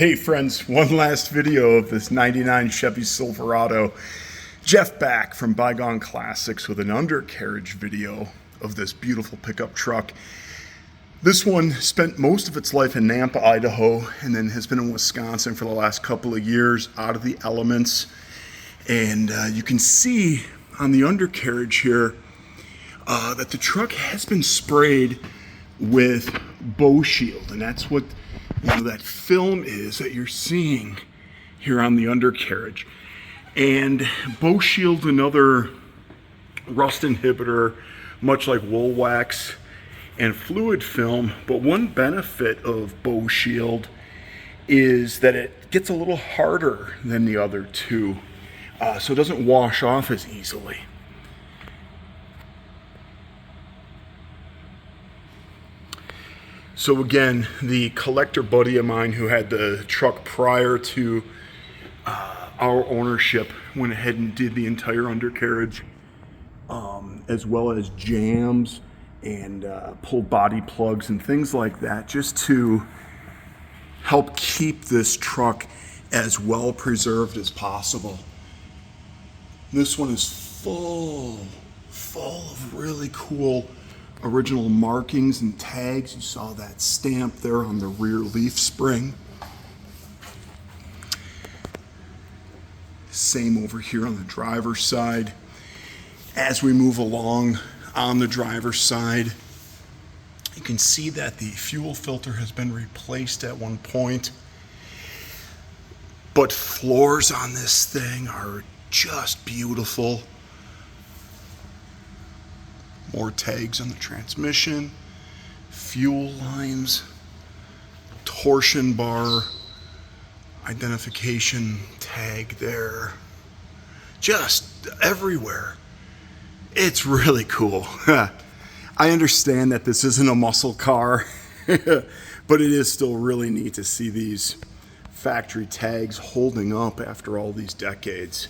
Hey friends, one last video of this 99 Chevy Silverado. Jeff back from Bygone Classics with an undercarriage video of this beautiful pickup truck. This one spent most of its life in Nampa, Idaho, and then has been in Wisconsin for the last couple of years, out of the elements. And you can see on the undercarriage here that the truck has been sprayed with bow shield, and that's what that film is that you're seeing here on the undercarriage. And bow shield, another rust inhibitor, much like wool wax and fluid film. But one benefit of bow shield is that it gets a little harder than the other two, so it doesn't wash off as easily. So again, the collector buddy of mine who had the truck prior to our ownership went ahead and did the entire undercarriage, as well as jams and pulled body plugs and things like that, just to help keep this truck as well preserved as possible. This one is full of really cool original markings and tags. You saw that stamp there on the rear leaf spring. Same over here on the driver's side. As we move along on the driver's side, you can see that the fuel filter has been replaced at one point. But floors on this thing are just beautiful. More tags on the transmission, fuel lines, torsion bar, identification tag there, just everywhere. It's really cool. I understand that this isn't a muscle car, but it is still really neat to see these factory tags holding up after all these decades.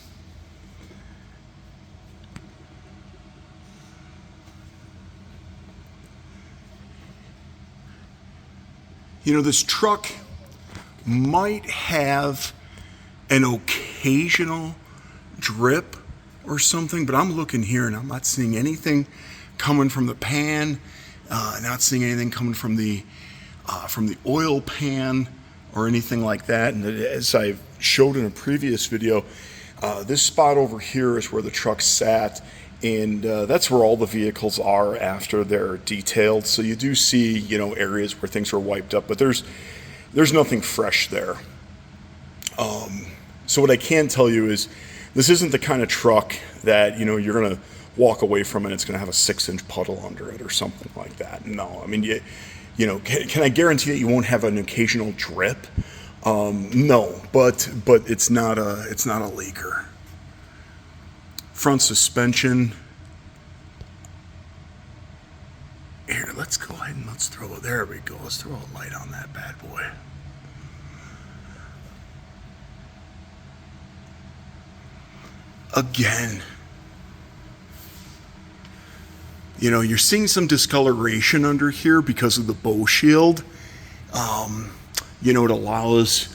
You know, this truck might have an occasional drip or something, but I'm looking here and I'm not seeing anything coming from the pan, not seeing anything coming from the oil pan or anything like that. And as I showed in a previous video, this spot over here is where the truck sat, and that's where all the vehicles are after they're detailed. So you do see, you know, areas where things are wiped up, but there's nothing fresh there. So what I can tell you is this isn't the kind of truck that, you know, you're gonna walk away from and it's gonna have a 6-inch puddle under it or something like that. No, I mean, you know, can I guarantee that you won't have an occasional drip? No, but it's not a leaker. Front suspension. Here, let's go ahead and let's throw it. There we go. Let's throw a light on that bad boy. Again, you know, you're seeing some discoloration under here because of the bow shield. You know, it allows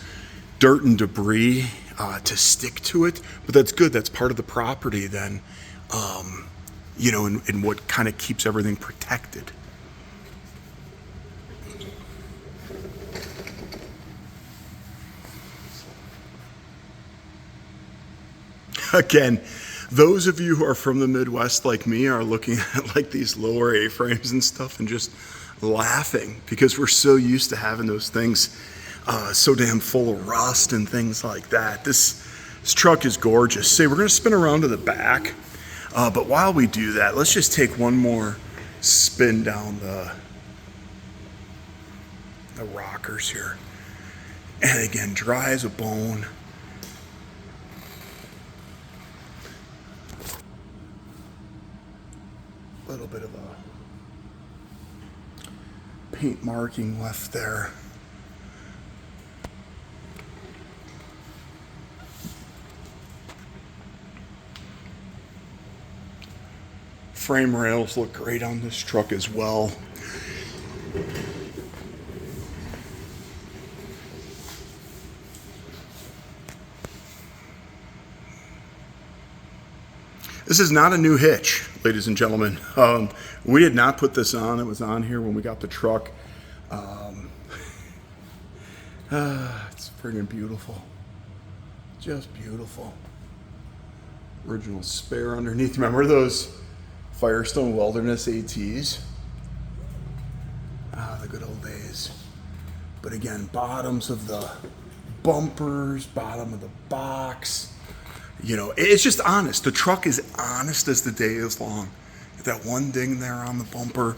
dirt and debris to stick to it, but that's good. That's part of the property then, you know, and what kind of keeps everything protected. Again, those of you who are from the Midwest like me are looking at like these lower A-frames and stuff and just laughing because we're so used to having those things so damn full of rust and things like that. This truck is gorgeous. Say, we're going to spin around to the back, but while we do that, let's just take one more spin down the rockers here. And again, dry as a bone. A little bit of a paint marking left there. Frame rails look great on this truck as well. This is not a new hitch, ladies and gentlemen. We did not put this on. It was on here when we got the truck. It's friggin' beautiful. Just beautiful. Original spare underneath. Remember those Firestone Wilderness ATs? Ah, the good old days. But again, bottoms of the bumpers, bottom of the box. You know, it's just honest. The truck is honest as the day is long. That one ding there on the bumper.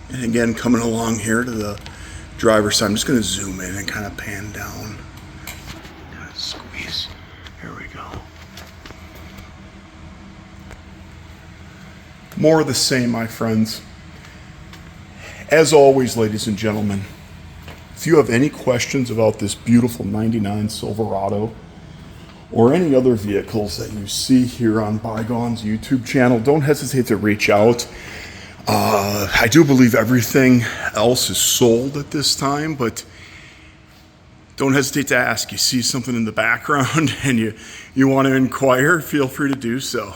And again, coming along here to the driver's side, I'm just going to zoom in and kind of pan down. Kind of squeeze. Here we go. More of the same, my friends. As always, ladies and gentlemen, if you have any questions about this beautiful 99 Silverado or any other vehicles that you see here on Bygone's YouTube channel, don't hesitate to reach out. I do believe everything else is sold at this time, but don't hesitate to ask. You see something in the background and you want to inquire, feel free to do so.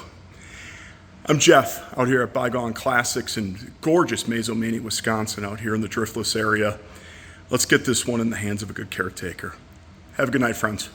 I'm Jeff, out here at Bygone Classics in gorgeous Mazomanie, Wisconsin, out here in the Driftless area. Let's get this one in the hands of a good caretaker. Have a good night, friends.